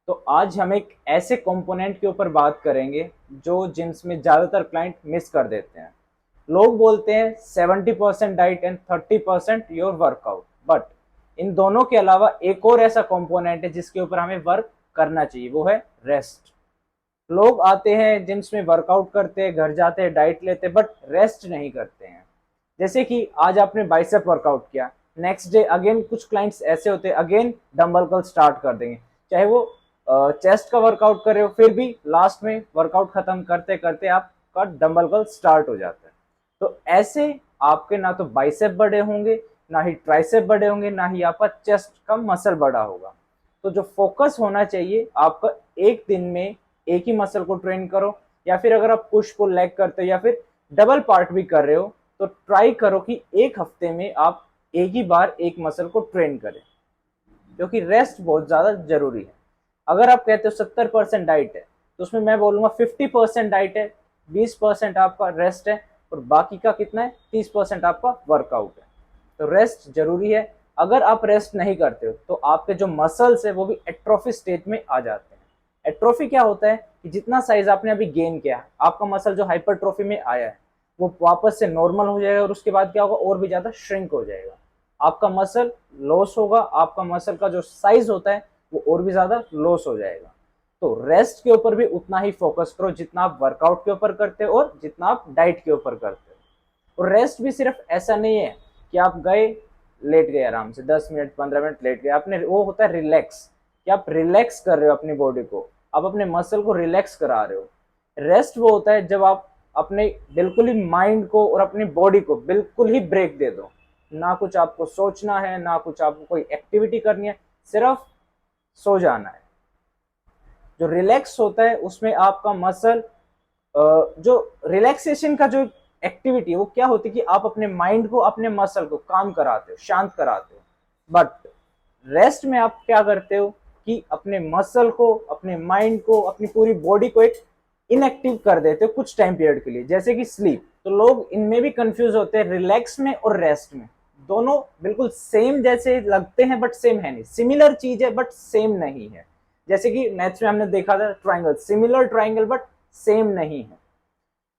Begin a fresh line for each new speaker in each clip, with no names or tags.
तो आज हम एक ऐसे कंपोनेंट के ऊपर बात करेंगे जो जिम्स ज़्यादातर क्लाइंट मिस कर देते हैं। लोग बोलते हैं 70% diet and 30% your workout, but in दोनों के अलावा एक और ऐसा कंपोनेंट है जिसके ऊपर हमें वर्क करना चाहिए, वो है रेस्ट। लोग आते हैं जिम्स में, वर्कआउट करते हैं, घर जाते हैं, डाइट लेते हैं, बट रेस्ट नहीं करते हैं। जैसे कि आज आपने बाइसेप वर्कआउट किया, नेक्स्ट डे अगेन कुछ क्लाइंट्स ऐसे होते हैं अगेन डंबल कर्ल स्टार्ट कर देंगे, चाहे वो चेस्ट का वर्कआउट कर रहे हो, फिर भी लास्ट में वर्कआउट खत्म करते करते आपका डंबल कर्ल स्टार्ट हो जाता है। तो ऐसे आपके ना तो बाइसेप बड़े होंगे, ना ही ट्राइसेप बड़े होंगे, ना ही आपका चेस्ट का मसल बड़ा होगा। तो जो फोकस होना चाहिए आपका, एक दिन में एक ही मसल को ट्रेन करो, या फिर अगर आप पुश पुल लेग करते हो या फिर डबल पार्ट भी कर रहे हो तो ट्राई करो कि एक हफ्ते में आप एक ही बार एक मसल को ट्रेन करें, क्योंकि रेस्ट बहुत ज्यादा जरूरी है। अगर आप कहते हो 70% डाइट है, तो उसमें मैं बोलूंगा 50% डाइट है, 20% आपका रेस्ट है, और बाकी का कितना है, 30% आपका वर्कआउट है। तो रेस्ट जरूरी है। अगर आप रेस्ट नहीं करते हो तो आपके जो मसल्स है वो भी एट्रोफी स्टेज में आ जाते हैं। एट्रोफी क्या होता है कि जितना साइज आपने अभी गेन किया, आपका मसल जो हाइपरट्रोफी में आया है वो वापस से नॉर्मल हो जाएगा, और उसके बाद क्या होगा, और भी ज्यादा श्रिंक हो जाएगा। आपका मसल लॉस होगा, आपका मसल का जो साइज होता है वो और भी ज्यादा लॉस हो जाएगा। तो रेस्ट के ऊपर भी उतना ही फोकस करो जितना आप वर्कआउट के ऊपर करते हो और जितना आप डाइट के ऊपर करते हो। और रेस्ट भी सिर्फ ऐसा नहीं है कि आप गए, लेट गए आराम से 10 मिनट 15 मिनट लेट गए, आपने, वो होता है रिलैक्स, कि आप रिलैक्स कर रहे हो अपनी बॉडी को, आप अपने मसल को रिलैक्स करा रहे हो। रेस्ट वो होता है जब आप अपने बिल्कुल ही माइंड को और अपनी बॉडी को बिल्कुल ही ब्रेक दे दो, ना कुछ आपको सोचना है, ना कुछ आपको कोई एक्टिविटी करनी है, सिर्फ सो जाना है। जो रिलैक्स होता है उसमें आपका मसल, जो रिलैक्सेशन का जो एक्टिविटी है वो क्या होती है कि आप अपने माइंड को, अपने मसल को काम कराते हो, शांत कराते हो। बट रेस्ट में आप क्या करते हो कि अपने मसल को, अपने माइंड को, अपनी पूरी बॉडी को एक इनएक्टिव कर देते हो कुछ टाइम पीरियड के लिए, जैसे कि स्लीप। तो लोग इनमें भी कंफ्यूज होते हैं, रिलैक्स में और रेस्ट में। दोनों बिल्कुल सेम जैसे लगते हैं बट सेम है नहीं, सिमिलर चीज है बट सेम नहीं है। जैसे कि मैथ्स में हमने देखा था triangle, similar triangle but same नहीं है।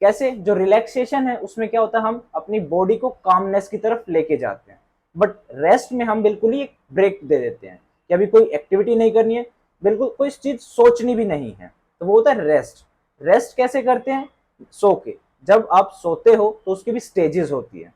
कैसे, जो रिलैक्सेशन है उसमें क्या होता है, हम अपनी बॉडी को कामनेस की तरफ लेके जाते हैं, बट रेस्ट में हम बिल्कुल ही एक ब्रेक दे देते हैं कि अभी कोई एक्टिविटी नहीं करनी है, बिल्कुल कोई चीज सोचनी भी नहीं है। तो वो होता है रेस्ट। रेस्ट कैसे करते हैं, सो के। जब आप सोते हो तो उसकी भी स्टेजेस होती है,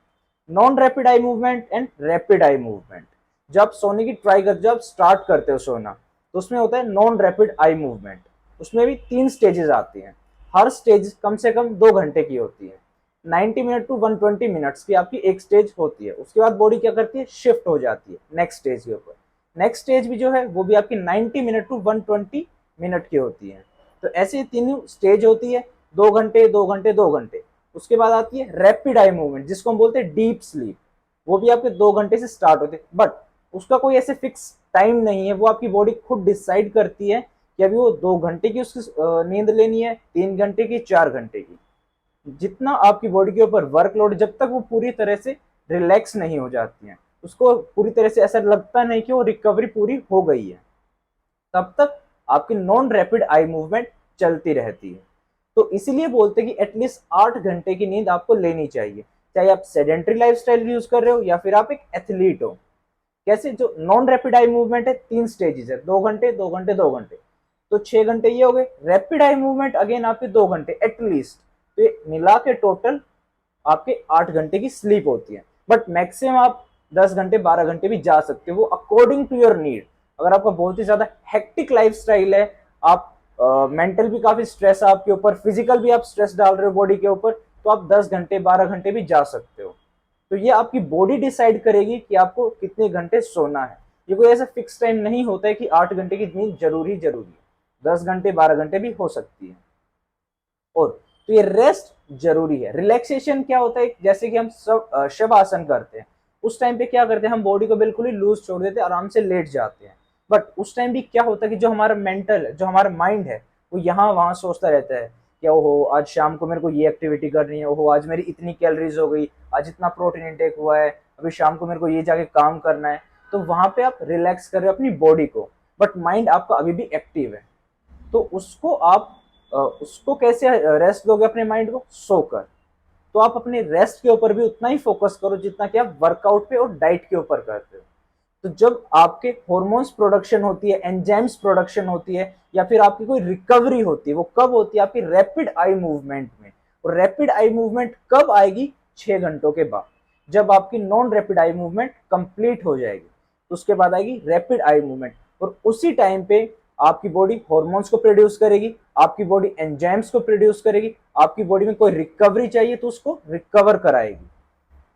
non rapid eye movement and rapid eye movement. जब आप सोने की ट्राई करते हो, जब आप स्टार्ट करते हो सोना, तो उसमें होता है नॉन रैपिड आई मूवमेंट। उसमें भी 3 स्टेजेस आती हैं, हर स्टेज कम से कम 2 घंटे की होती है। 90 मिनट टू 120 मिनट्स की आपकी एक स्टेज होती है। उसके बाद बॉडी क्या करती है, शिफ्ट हो जाती है नेक्स्ट स्टेज के ऊपर। नेक्स्ट स्टेज भी जो है वो भी आपकी 90 मिनट टू 120 मिनट की होती है। तो ऐसे तीनों स्टेज होती है, 2 घंटे 2 घंटे 2 घंटे। उसके बाद आती है रैपिड आई मूवमेंट, जिसको हम बोलते हैं डीप स्लीप। वो भी आपके 2 घंटे से स्टार्ट होते हैं, बट उसका कोई ऐसे फिक्स टाइम नहीं है, वो आपकी बॉडी खुद डिसाइड करती है कि अभी वो 2 घंटे की उसकी नींद लेनी है, 3 घंटे की, 4 घंटे की। जितना आपकी बॉडी के ऊपर वर्कलोड, जब तक वो पूरी तरह से रिलैक्स नहीं हो जाती है, उसको पूरी तरह से ऐसा लगता नहीं कि वो रिकवरी पूरी हो गई है, तब तक आपकी नॉन रैपिड आई मूवमेंट चलती रहती है। तो इसीलिए बोलते हैं कि एटलीस्ट 8 घंटे की नींद आपको लेनी चाहिए, चाहे आप सेडेंट्री लाइफस्टाइल यूज कर रहे हो या फिर आप एक एथलीट हो। कैसे, जो नॉन रैपिड आई मूवमेंट है 3 स्टेजेस है, 2 घंटे 2 घंटे 2 घंटे, तो 6 घंटे ये हो गए। रैपिड आई मूवमेंट अगेन आपके 2 घंटे एटलीस्ट। तो ये मिला के टोटल आपके 8 घंटे की स्लीप होती है। बट मैक्सिमम आप 10 घंटे 12 घंटे भी जा सकते हो, वो अकॉर्डिंग टू योर नीड। अगर आपका बहुत ही ज्यादा हेक्टिक लाइफ स्टाइल है, आप मेंटल भी काफी स्ट्रेस है आपके ऊपर, फिजिकल भी आप स्ट्रेस डाल रहे हो बॉडी के ऊपर, तो आप 10 घंटे 12 घंटे भी जा सकते हो। तो ये आपकी बॉडी डिसाइड करेगी कि आपको कितने घंटे सोना है। ये कोई ऐसा फिक्स टाइम नहीं होता है कि 8 घंटे की नींद जरूरी जरूरी है, 10 घंटे 12 घंटे भी हो सकती है। और तो ये रेस्ट जरूरी है। रिलैक्सेशन क्या होता है, जैसे कि हम सब शवासन करते हैं, उस टाइम पे क्या करते हैं, हम बॉडी को बिल्कुल ही लूज छोड़ देते हैं, आराम से लेट जाते हैं। बट उस टाइम भी क्या होता है कि जो हमारा मेंटल, जो हमारा माइंड है, वो यहाँ वहां सोचता रहता है कि ओहो आज शाम को मेरे को ये एक्टिविटी करनी है, ओहो आज मेरी इतनी कैलोरीज हो गई, आज इतना प्रोटीन इंटेक हुआ है, अभी शाम को मेरे को ये जाके काम करना है। तो वहां पे आप रिलैक्स कर रहे हो अपनी बॉडी को, बट माइंड आपका अभी भी एक्टिव है, तो उसको कैसे रेस्ट दोगे अपने माइंड को? सोकर। तो आप अपने रेस्ट के ऊपर भी उतना ही फोकस करो जितना कि आप वर्कआउट पे और डाइट के ऊपर करते हो। तो जब आपके हॉर्मोन्स प्रोडक्शन होती है, एंजाइम्स प्रोडक्शन होती है, या फिर आपकी कोई रिकवरी होती है, वो कब होती है? आपकी रैपिड आई मूवमेंट में। और रैपिड आई मूवमेंट कब आएगी? 6 घंटों के बाद, जब आपकी non rapid eye movement complete हो जाएगी, तो उसके बाद आएगी रैपिड आई मूवमेंट। और उसी टाइम पे आपकी बॉडी हॉर्मोन्स को प्रोड्यूस करेगी, आपकी बॉडी एंजाइम्स को प्रोड्यूस करेगी, आपकी बॉडी में कोई रिकवरी चाहिए तो उसको रिकवर कराएगी।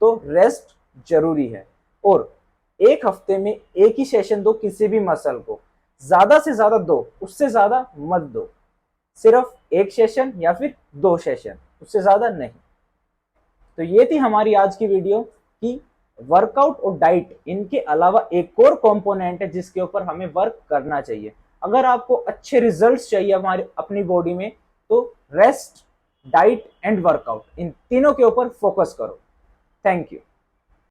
तो रेस्ट जरूरी है। और एक हफ्ते में एक ही सेशन दो किसी भी मसल को, ज्यादा से ज्यादा दो, उससे ज्यादा मत दो। सिर्फ एक सेशन या फिर 2 सेशन, उससे ज्यादा नहीं। तो ये थी हमारी आज की वीडियो कि वर्कआउट और डाइट, इनके अलावा एक और कंपोनेंट है जिसके ऊपर हमें वर्क करना चाहिए। अगर आपको अच्छे रिजल्ट्स चाहिए हमारे अपनी बॉडी में, तो रेस्ट, डाइट एंड वर्कआउट, इन तीनों के ऊपर फोकस करो। Thank you.